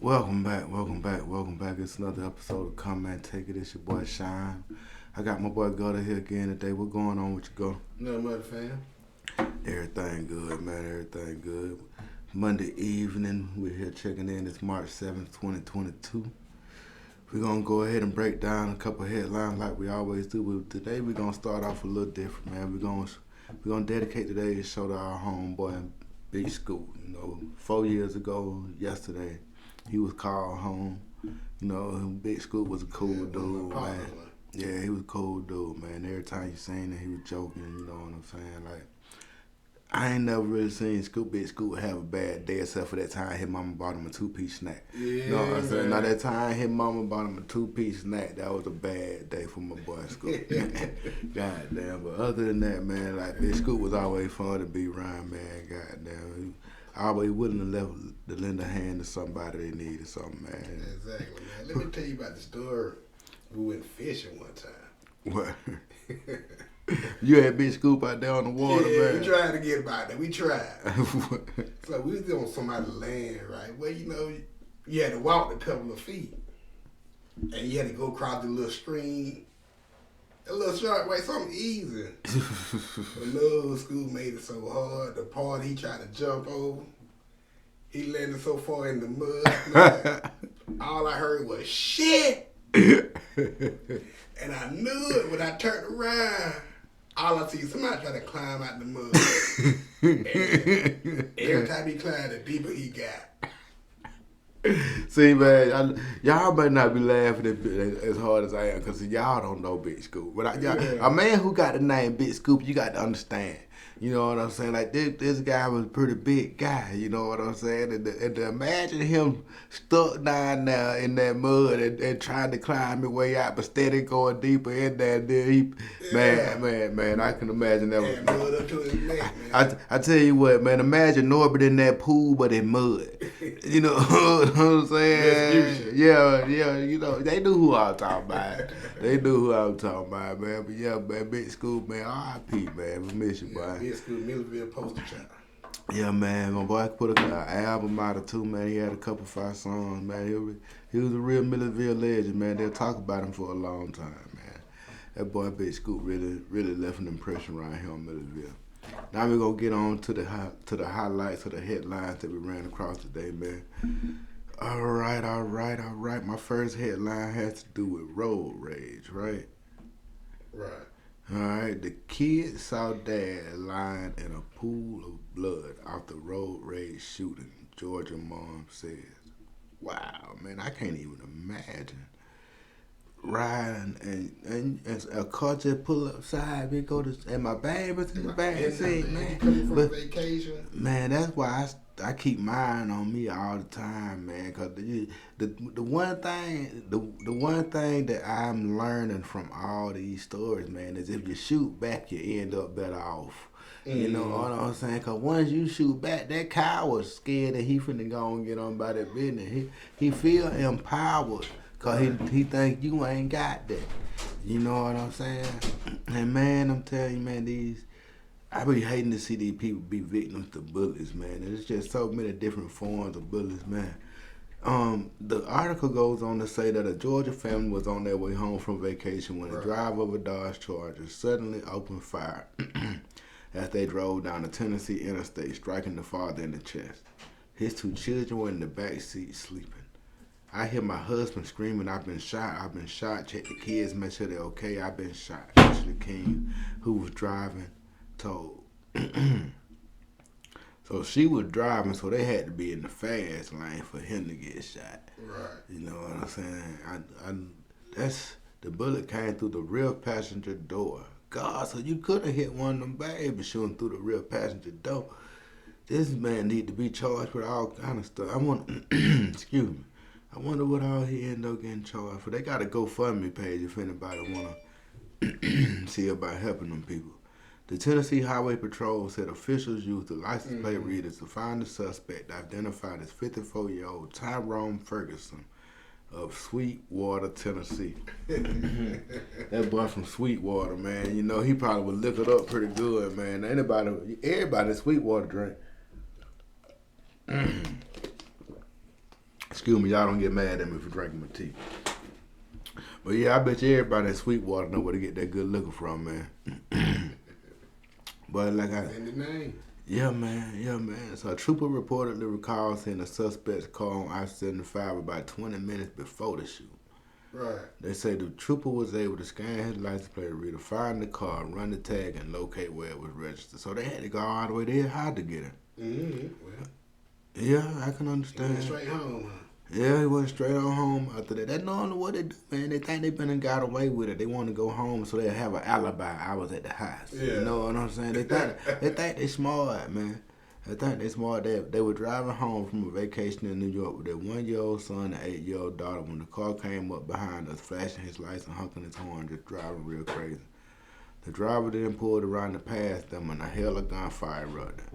welcome back. It's another episode of Come and Take It. It's your boy Shine. I got my boy Gutter here again today. What going on with you, Go? Nothing much, fam. Everything good, man. Everything good. Monday evening, we're here checking in. It's March 7th, 2022. We're going to go ahead and break down a couple headlines like we always do. But today, we're going to start off a little different, man. We're gonna dedicate today's show to our homeboy, Big Scoop. 4 years ago, yesterday, he was called home. Big Scoop was a cool dude, man. Yeah, he was a cool dude, man. Every time you seen him, he was joking, you know what I'm saying? Like, I ain't never really seen Big Scoop have a bad day except for that time his mama bought him a two-piece snack. Yeah, you know what I'm saying? Now, that time his mama bought him a two-piece snack, that was a bad day for my boy Scoop. God damn. But other than that, man, like, Big Scoop was always fun to be around, man. God damn. Always willing to lend a hand to somebody that needed something, man. Exactly, man. Let me tell you about the story. We went fishing one time. What? You had Big Scoop out there on the water, man. Yeah, we tried to get about that. We tried. So we was on somebody's land, right? Well, you had to walk a couple of feet. And you had to go across the little stream. A little short way, something easy. But no, Scoop made it so hard. The part he tried to jump over, he landed so far in the mud, man. All I heard was shit. And I knew it when I turned around. All I see is somebody trying to climb out the mud. And every time he climbed, the deeper he got. See, man, y'all might not be laughing as hard as I am because y'all don't know Big Scoop. But a man who got the name Big Scoop, you got to understand. You know what I'm saying? Like, this guy was a pretty big guy, you know what I'm saying? And to imagine him stuck down there in that mud and trying to climb his way out, but steady going deeper in there. Man, I can imagine that. Yeah, mud up to his neck, man. I tell you what, man, imagine Norbert in that pool, but in mud. You know what I'm saying? Yeah, they knew who I was talking about. Man. But yeah, man, Big Scoop, man, R.I.P., man. We miss you, boy. Big Scoop, Millerville poster child. Yeah, man, my boy put an album out or two, man. He had a couple 5 songs, man. He was a real Millerville legend, man. They'll talk about him for a long time, man. That boy Big Scoop really left an impression around here on Millerville. Now we're gonna get on to the highlights of the headlines that we ran across today, man. All right. My first headline has to do with road rage, right? Right. All right. The kid saw dad lying in a pool of blood after road rage shooting. Georgia mom says, "Wow, man, I can't even imagine." Riding and a car just pull up side, we go to and my baby's in the back seat, man. Coming from vacation. Man, that's why I keep mine on me all the time, man. Cause the one thing that I'm learning from all these stories, man, is if you shoot back, you end up better off. You know what I'm saying? Cause once you shoot back, that coward's scared that he finna go and get on by that business. He feel empowered. Cause he think you ain't got that. You know what I'm saying? And man, I'm telling you, man, I be hating to see these people be victims to bullets, man. There's just so many different forms of bullets, man. The article goes on to say that a Georgia family was on their way home from vacation when a driver of a Dodge Charger suddenly opened fire as they drove down the Tennessee interstate, striking the father in the chest. His 2 children were in the back seat sleeping. I hear my husband screaming, "I've been shot. Check the kids, make sure they're okay. I've been shot." Ashley King, who was driving, told. So she was driving, so they had to be in the fast lane for him to get shot. Right. You know what I'm saying? The bullet came through the rear passenger door. God, so you could have hit one of them babies shooting through the rear passenger door. This man need to be charged with all kind of stuff. Excuse me. I wonder what all he ended up getting charged for. They got a GoFundMe page if anybody want to see about helping them people. The Tennessee Highway Patrol said officials used the license plate readers to find the suspect identified as 54-year-old Tyrone Ferguson of Sweetwater, Tennessee. That boy from Sweetwater, man. He probably would lick it up pretty good, man. Everybody in Sweetwater drink. Excuse me, y'all don't get mad at me for drinking my tea. But yeah, I bet you everybody in Sweetwater know where to get that good liquor from, man. But like In the name. yeah, man. So a trooper reportedly recalls seeing a suspect's car on I-75 about 20 minutes before the shoot. Right. They say the trooper was able to scan his license plate reader, find the car, run the tag, and locate where it was registered. So they had to go all the way there hard to get him. Well, Yeah, I can he understand. went straight home, huh? Yeah, he went straight on home after that. That's normally what they do, man. They think they been and got away with it. They want to go home so they have an alibi. I was at the house. Yeah. You know what I'm saying? They think they smart, man. They think they smart. They were driving home from a vacation in New York with their 1-year-old son and 8-year-old daughter when the car came up behind us, flashing his lights and honking his horn, just driving real crazy. The driver then pulled around to pass them and a hell of gunfire erupted.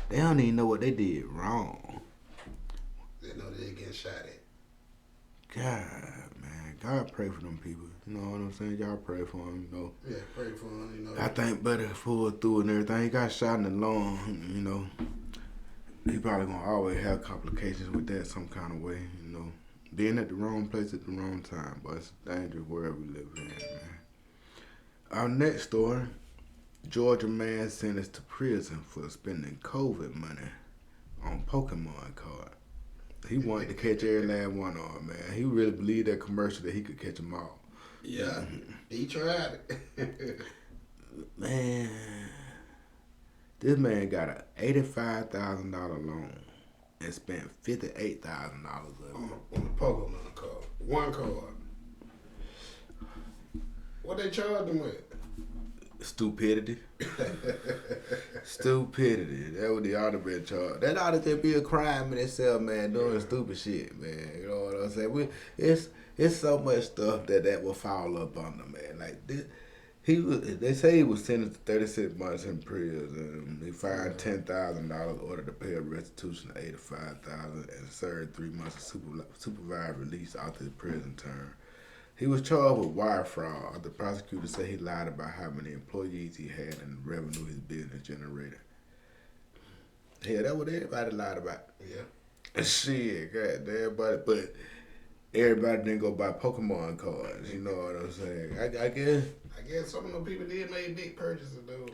They don't even know what they did wrong. They know they getting shot at. God, man. God pray for them people. You know what I'm saying? Y'all pray for them, you know. Yeah, pray for him, you know. I think better pull through and everything. He got shot in the lung, you know. He probably gonna always have complications with that some kind of way, you know. Being at the wrong place at the wrong time, but it's a dangerous world we live in, man. Our next story, Georgia man sentenced to prison for spending COVID money on Pokemon cards. He wanted to catch every last one of them, man. He really believed that commercial that he could catch them all. Yeah, he tried it. Man, this man got a $85,000 loan and spent $58,000 of it. on the Pokemon card. One card. What they charged him with? Stupidity. Stupidity. That what the ought to be charged. That ought to just be a crime in itself, man, doing stupid shit, man. You know what I'm saying? It's so much stuff that will fall up under, man. Like this, they say he was sentenced to 36 months in prison. He fined $10,000, ordered to pay a restitution of $85,000, and served 3 months of supervised release after his prison term. He was charged with wire fraud. The prosecutor said he lied about how many employees he had and the revenue his business generated. Yeah, that's what everybody lied about. Yeah. Shit, goddamn, but everybody didn't go buy Pokemon cards. You know what I'm saying? I guess some of them people did make big purchases though.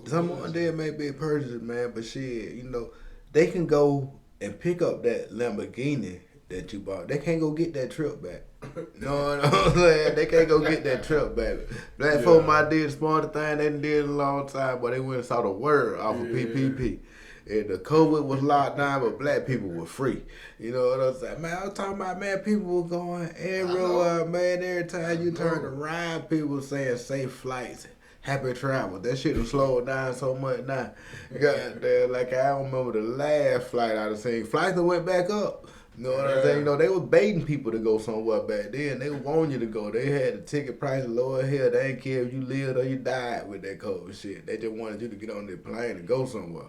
some of them did make big purchases, man. But shit, you know, they can go and pick up that Lamborghini that you bought. They can't go get that trip back. You know what I'm saying? They can't go get that trip back. Black folk might did the smarter thing they did a long time, but they went and saw the word off of PPP. And the COVID was locked down, but black people were free. You know what I'm saying? Man, I was talking about, man, people were going everywhere, man. Every time you turned around, people saying safe flights, happy travel. That shit was slowed down so much now. Goddamn, like I don't remember the last flight I seen. Flights that went back up. You know what I'm saying? You know, they were baiting people to go somewhere back then. They wanted you to go. They had the ticket prices low as hell. They didn't care if you lived or you died with that COVID shit. They just wanted you to get on the plane and go somewhere.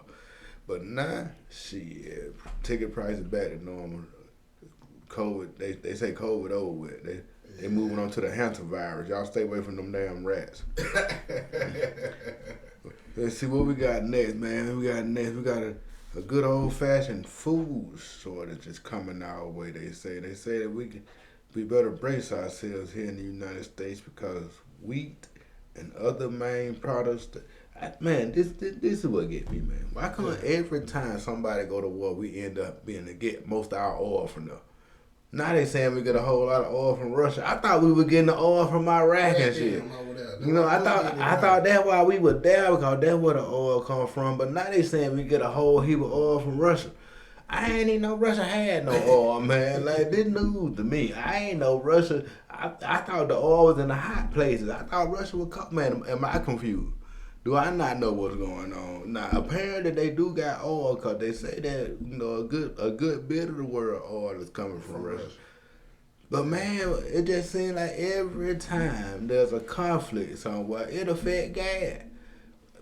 But now, shit, ticket prices back to normal. COVID, they say COVID over with. They moving on to the hantavirus. Y'all stay away from them damn rats. Let's see what we got next, man. We got a good old-fashioned food shortage is coming our way, they say. They say that we better brace ourselves here in the United States because wheat and other main products... Man, this is what gets me, man. Why come every time somebody go to war, we end up being to get most of our oil from them? Now they saying we get a whole lot of oil from Russia. I thought we were getting the oil from Iraq and shit. You know, I thought that's why we were there because that's where the oil come from. But now they saying we get a whole heap of oil from Russia. I ain't even know Russia had no oil, man. Like, this news to me. I ain't know Russia. I thought the oil was in the hot places. I thought Russia would come. Man, am I confused? Do I not know what's going on? Now, apparently they do got oil because they say that, you know, a good bit of the world oil is coming from Russia. But, man, it just seems like every time there's a conflict somewhere, it affect gas.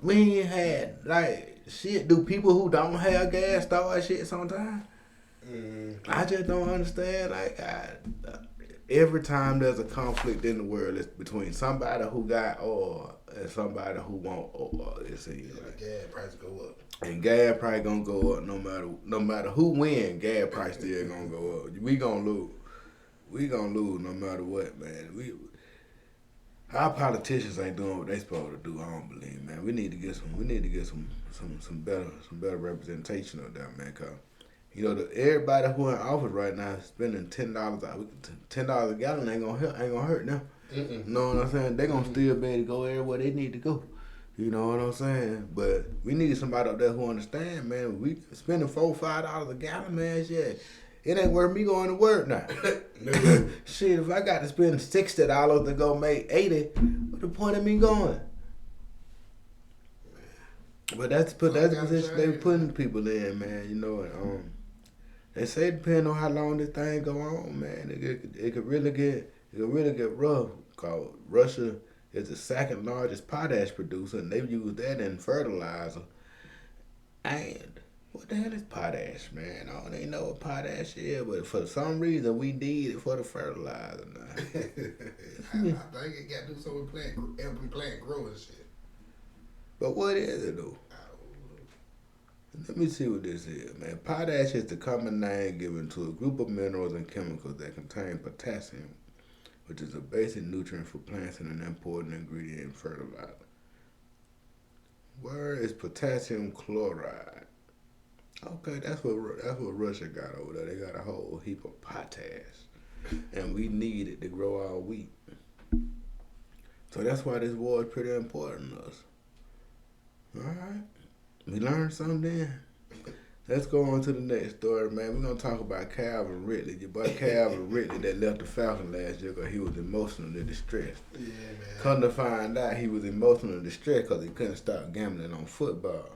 We ain't had, like, shit, do people who don't have gas start shit sometimes? I just don't understand, like, Every time there's a conflict in the world, it's between somebody who got oil and somebody who want oil. It seems Yeah, like. the gas price go up. And gas price gonna go up no matter who win. Gas price still gonna go up. We gonna lose. We gonna lose no matter what, man. Our politicians ain't doing what they supposed to do. I don't believe, man. We need to get some better representation of that, man. Cause you know everybody who in office right now is spending $10 a gallon ain't gonna hurt them. You know what I'm saying? They gonna still be able to go everywhere they need to go. You know what I'm saying? But we need somebody up there who understand, man. We spending $4-5 a gallon, man. Shit, it ain't worth me going to work now. Shit, if I got to spend $60 to go make 80, what's the point of me going? But that's the position they putting people in, man. You know, they say depending on how long this thing go on, man, it could really get rough. Cause Russia is the second largest potash producer, and they use that in fertilizer. And what the hell is potash, man? I don't even know what potash is, but for some reason we need it for the fertilizer now. I think it got to do something with helping plant grow and shit. But what is it though? Let me see what this is, man. Potash is the common name given to a group of minerals and chemicals that contain potassium, which is a basic nutrient for plants and an important ingredient in fertilizer. Where is potassium chloride? Okay, that's what Russia got over there. They got a whole heap of potash, and we need it to grow our wheat. So that's why this war is pretty important to us. All right, we learned something then. Let's go on to the next story, man. We're going to talk about Calvin Ridley. Your boy Calvin Ridley that left the Falcons last year because he was emotionally distressed. Yeah, man. Come to find out he was emotionally distressed because he couldn't stop gambling on football.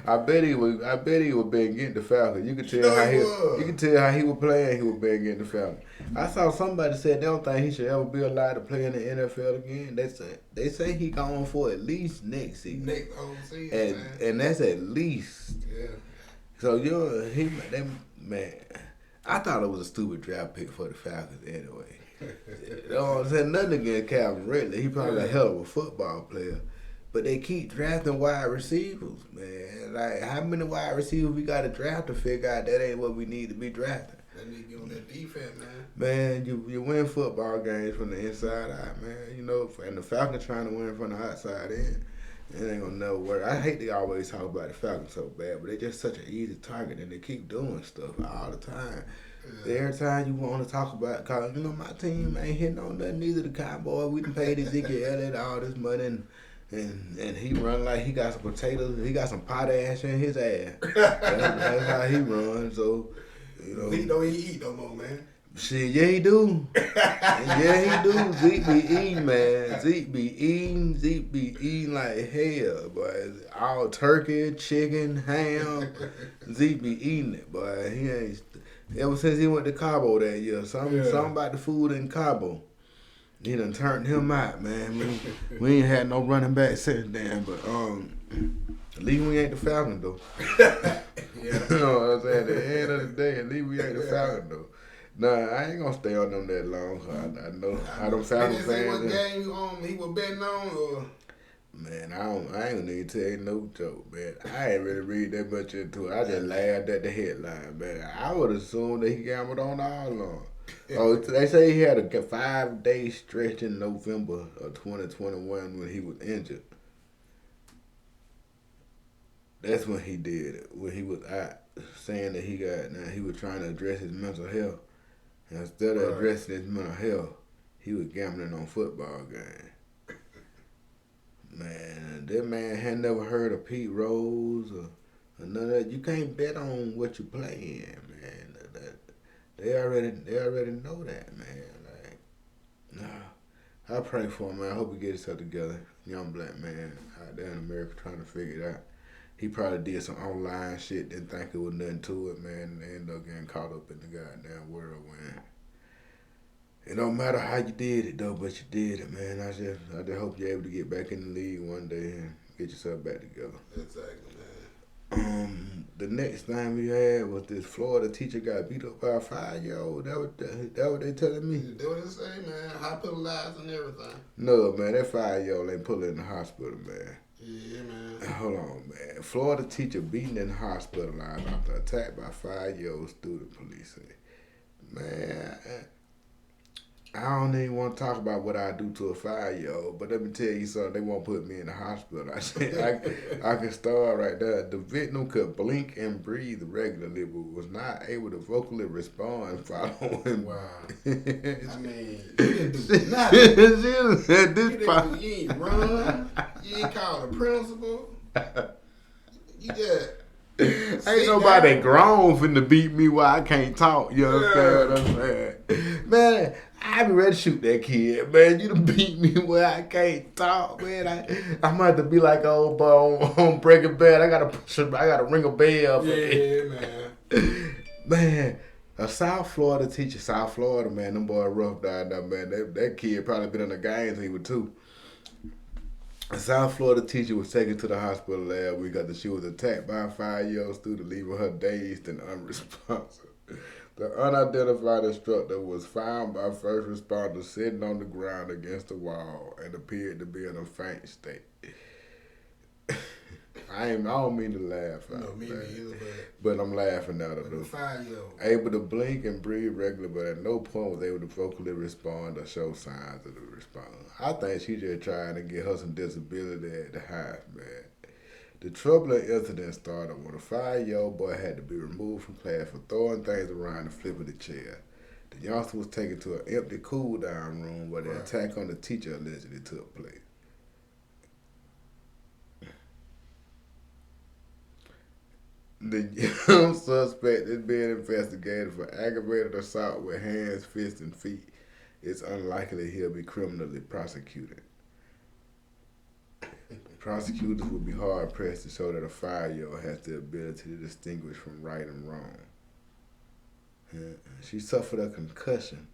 I bet he was been getting the Falcons. You could tell how he was playing. He was been getting the Falcons. I saw somebody said they don't think he should ever be allowed to play in the NFL again. They say he gone for at least next season. Next whole season, and that's at least. Yeah. So man, I thought it was a stupid draft pick for the Falcons anyway. You know what I'm saying? Nothing against Calvin Ridley. He probably a hell of a football player. But they keep drafting wide receivers, man. Like, how many wide receivers we got to draft to figure out that ain't what we need to be drafting? They need to get on that defense, man. Man, you win football games from the inside out, man. You know, and the Falcons trying to win from the outside in. It ain't gonna never work. I hate to always talk about the Falcons so bad, but they're just such an easy target, and they keep doing stuff all the time. Yeah. Every time you want to talk about, cause you know my team ain't hitting on nothing. Neither the Cowboys. We done paid Ezekiel Elliott all this money, and he run like he got some potatoes. He got some potash in his ass. That's how he runs. So you know, he don't eat no more, man. Shit, yeah he do. Yeah he do. Zeke be eating, man. Zeke be eating like hell, boy. All turkey, chicken, ham. Zeke be eating it, boy. He ain't. Ever since he went to Cabo that year, something about the food in Cabo. He done turned him out, man. We ain't had no running back since then, but at least we ain't the Falcon though. You know what I'm saying? At the end of the day, at least we ain't the Falcon though. Nah, I ain't gonna stay on them that long. I know how them Falcon fans. What game he was betting on? Or? Man, I ain't gonna need to tell you no joke, man. I ain't really read that much into it. I just laughed at the headline, man. I would assume that he gambled on all along. Oh, they say he had a 5-day stretch in November of 2021 when he was injured. That's when he did it. When he was out saying that he was trying to address his mental health. And instead of addressing his mental health, he was gambling on football games. Man, that man had never heard of Pete Rose or none of that. You can't bet on what you playing, man. They already know that, man. Like, nah. I pray for him, man. I hope he gets himself together. Young black man out there in America trying to figure it out. He probably did some online shit, didn't think it was nothing to it, man, and ended up getting caught up in the goddamn whirlwind. It don't matter how you did it, though, but you did it, man. I just hope you're able to get back in the league one day and get yourself back together. Exactly, man. the next thing we had was this Florida teacher got beat up by a 5-year-old. That what they telling me? That's what they say, man. Hospitalized and everything. No, man, that 5-year-old ain't put her in the hospital, man. Yeah, man. Hold on, man. Florida teacher beaten and hospitalized after attack by 5-year-old student, police say. Man, I don't even want to talk about what I do to a 5-year-old, but let me tell you something. They won't put me in the hospital. I said I can start right there. The victim could blink and breathe regularly, but was not able to vocally respond following. Wow. I mean, you didn't do nothing. You ain't run. You ain't call the principal. You just. Ain't nobody grown finna beat me while I can't talk. You understand what I'm saying? Man, I be ready to shoot that kid, man. You done beat me where I can't talk, man. I'm gonna have to be like old boy on Breaking Bad. I gotta ring a bell. Yeah, man. Man, a South Florida teacher, South Florida, man, them boys rough down there, man. That kid probably been in the gangs he was too. A South Florida teacher was taken to the hospital last week after she was attacked by a 5-year-old student, leaving her dazed and unresponsive. The unidentified instructor was found by first responders sitting on the ground against the wall and appeared to be in a faint state. I don't mean to laugh. No, me neither, but I'm laughing at her. But 5-year-old. Able to blink and breathe regularly, but at no point was able to vocally respond or show signs of the response. I think she just trying to get her some disability at the house, man. The troubling incident started when a 5-year-old boy had to be removed from class for throwing things around and flipping the chair. The youngster was taken to an empty cool-down room where the attack on the teacher allegedly took place. The young suspect is being investigated for aggravated assault with hands, fists, and feet. It's unlikely he'll be criminally prosecuted. Prosecutors will be hard pressed to show that a 5-year-old has the ability to distinguish from right and wrong. She suffered a concussion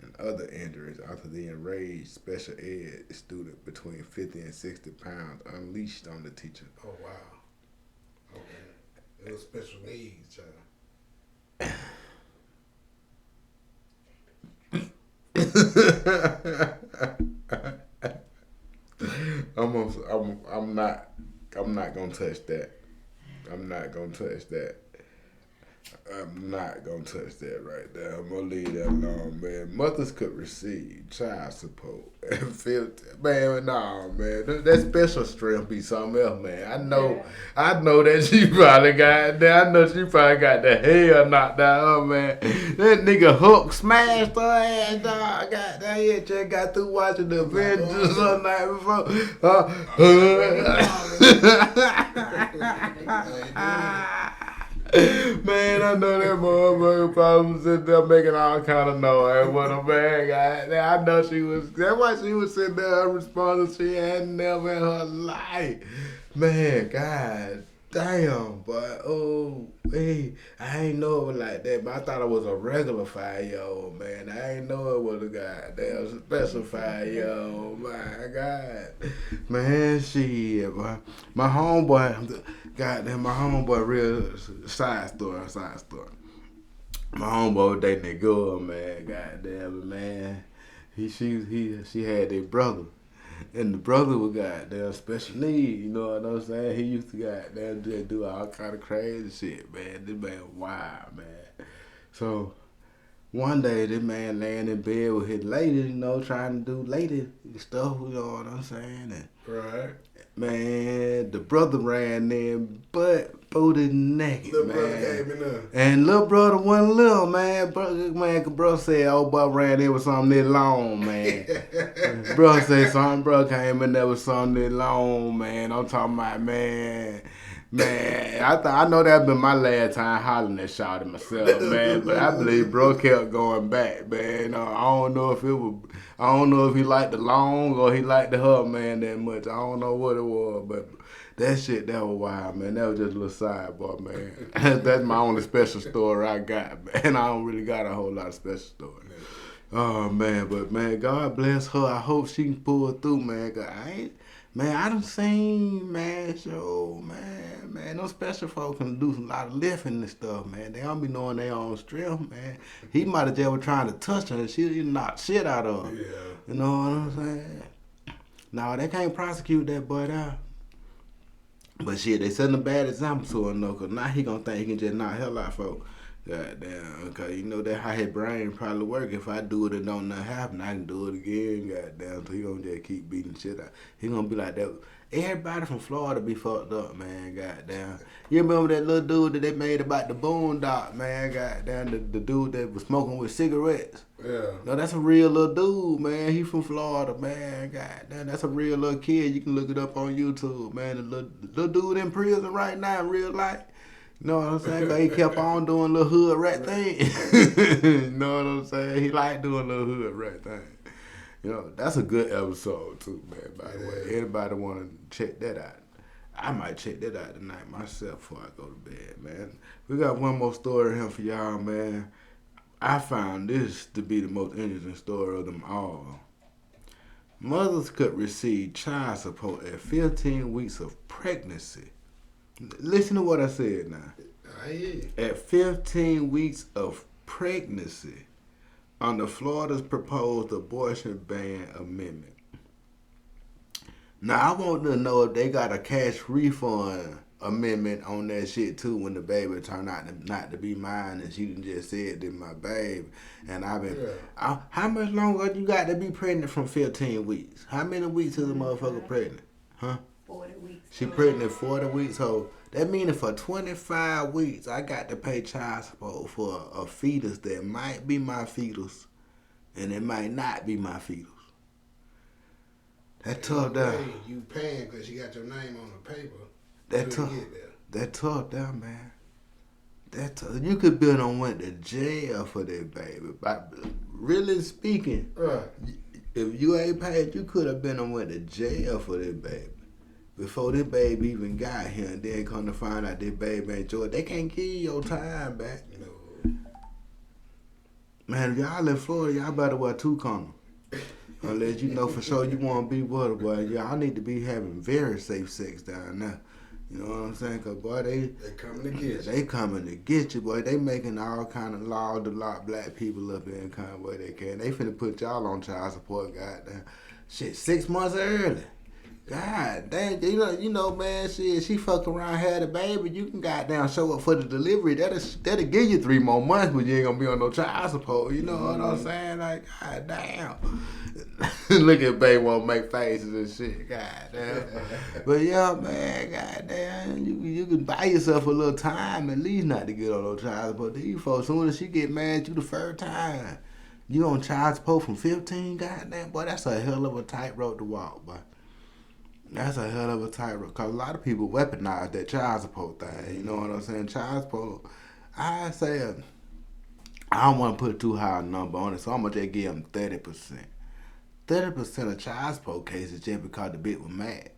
and other injuries after the enraged special ed student between 50 and 60 pounds unleashed on the teacher. Oh, wow. Okay. It was special needs, child. I'm not gonna touch that. I'm not gonna touch that. I'm not gonna touch that right there. I'm gonna leave that alone, man. Mothers could receive child support and feel, man. Nah, man. That special strength be something else, man. I know that she probably got that. I know she probably got the hell knocked out of her, man. That nigga Hook smashed her ass, dog. God damn, he just got through watching the Avengers the night before. Man, I know that motherfucker probably sitting there making all kind of noise with a man. I know she was. That's why she was sitting there unresponsive. She had never in her life. Man, God damn, but oh, hey, I ain't know it was like that. But I thought it was a regular 5-year-old, man. I ain't know it was a goddamn special 5-year-old. My God, man, shit, boy. My homeboy. Goddamn, my homeboy, real side story. My homeboy dating that girl, man. Goddamn, man. She had a brother, and the brother was goddamn special needs. You know what I'm saying? He used to goddamn do all kind of crazy shit, man. This man wild, man. So one day, this man laying in bed with his lady, you know, trying to do lady stuff. You know what I'm saying? And, right. Man, the brother ran in butt booty naked, little man. Brother came in there. And little brother wasn't little, man. Bro said, old boy ran in with something this long, man. Bro said something, bro came in there with something this long, man. I'm talking about, man, I know that been my last time hollering that shot at myself, man. But I believe bro kept going back, man. I don't know if he liked the long or he liked the her, man, that much. I don't know what it was, but that shit, that was wild, man. That was just a little sidebar, man. That's my only special story I got, man. I don't really got a whole lot of special stories. Oh, man, but, man, God bless her. I hope she can pull through, man. 'Cause Man, I done seen, man, show, man, those special folks can do a lot of lifting and stuff, man. They don't be knowing their own strength, man. He might have just was trying to touch her and she knocked shit out of him. Yeah. You know what I'm saying? No, they can't prosecute that boy out. But shit, they setting a bad example to him, though, because now he gonna think he can just knock hell out folks. Goddamn, okay, you know that how his brain probably work. If I do it and don't nothing happen, I can do it again. Goddamn, so he gonna just keep beating shit out. He gonna be like that. Everybody from Florida be fucked up, man. Goddamn. You remember that little dude that they made about the Boondock, man? Goddamn, the dude that was smoking with cigarettes. Yeah. No, that's a real little dude, man. He from Florida, man. Goddamn, that's a real little kid. You can look it up on YouTube, man. The little dude in prison right now in real life. You know what I'm saying? 'Cause he kept on doing little hood rat thing. You know what I'm saying? He liked doing little hood rat thing. You know, that's a good episode too, man, by the way. Anybody want to check that out? I might check that out tonight myself before I go to bed, man. We got one more story here for y'all, man. I found this to be the most interesting story of them all. Mothers could receive child support at 15 weeks of pregnancy. Listen to what I said now. I hear you. At 15 weeks of pregnancy under Florida's proposed abortion ban amendment. Now, I want to know if they got a cash refund amendment on that shit too when the baby turned out not to be mine and she just said that my baby. And I've been, how much longer you got to be pregnant from 15 weeks? How many weeks is a motherfucker pregnant? Huh? 40 weeks. She pregnant 40 weeks, so that means for 25 weeks I got to pay child support for a fetus that might be my fetus and it might not be my fetus. That tough down. You paying because you got your name on the paper. That tough. That tough down, man. That tough. You could be on went to jail for that baby. But really speaking, Right. if you ain't paid, you could have been on went to jail for that baby. Before this baby even got here, and then come to find out this baby ain't yours, they can't give you your time back. No. Man, if y'all in Florida, y'all better wear 2 condoms. Unless you know for sure you want to be with her, boy. Y'all need to be having very safe sex down there. You know what I'm saying? Because, boy, They coming to get you. they coming to get you, boy. They making all kind of laws to lock black people up in kind of way they can. They finna put y'all on child support, goddamn. Shit, 6 months early. God damn, you know, man, shit, she fuck around, had a baby, you can goddamn show up for the delivery. That'll give you 3 more months, but you ain't gonna be on no child support. You know what I'm saying? Like, god damn. Look at baby wanna make faces and shit, god damn. But yeah, man, god damn, you can buy yourself a little time at least not to get on no child support. These folks, as soon as she get mad at you the first time, you on child support from 15, goddamn, boy, that's a hell of a tightrope to walk, boy. That's a hell of a tightrope, because a lot of people weaponize that child support thing. You know what I'm saying? Child support, I say, I don't want to put too high a number on it, so I'm going to just give them 30%. 30% of child support cases just because the bitch was mad.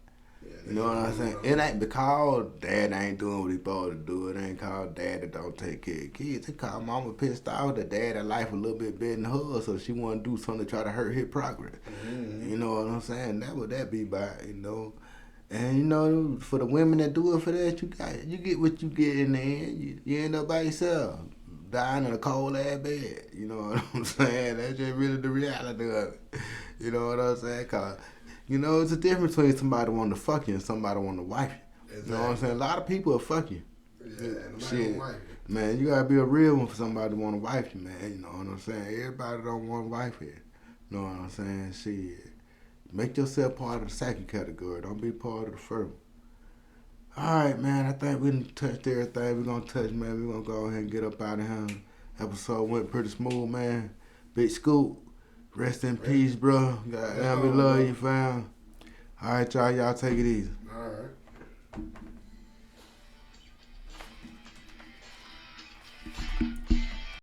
You know what I'm saying? It ain't because dad ain't doing what he supposed to do. It ain't called dad that don't take care of kids. It called mama pissed off that dad had life a little bit better than hers, so she want to do something to try to hurt his progress. Mm-hmm. You know what I'm saying? That would that be by, you know. And you know, for the women that do it for that, you get what you get in the end. You end up by yourself, dying in a cold ass bed. You know what I'm saying? That's just really the reality of it. You know what I'm saying? Cause you know, it's a difference between somebody wanting to fuck you and somebody wanting to wife you. Exactly. You know what I'm saying? A lot of people will fuck you. Yeah, shit. Man, you gotta be a real one for somebody to want to wife you, man. You know what I'm saying? Everybody don't want to wife you. You know what I'm saying? Shit. Make yourself part of the second category. Don't be part of the first. Alright, man. I think we done touched everything we're gonna touch, man. We're gonna go ahead and get up out of here. Episode went pretty smooth, man. Big Scoop. Rest in peace, bro. Goddamn, we love you, fam. All right, y'all take it easy. All right.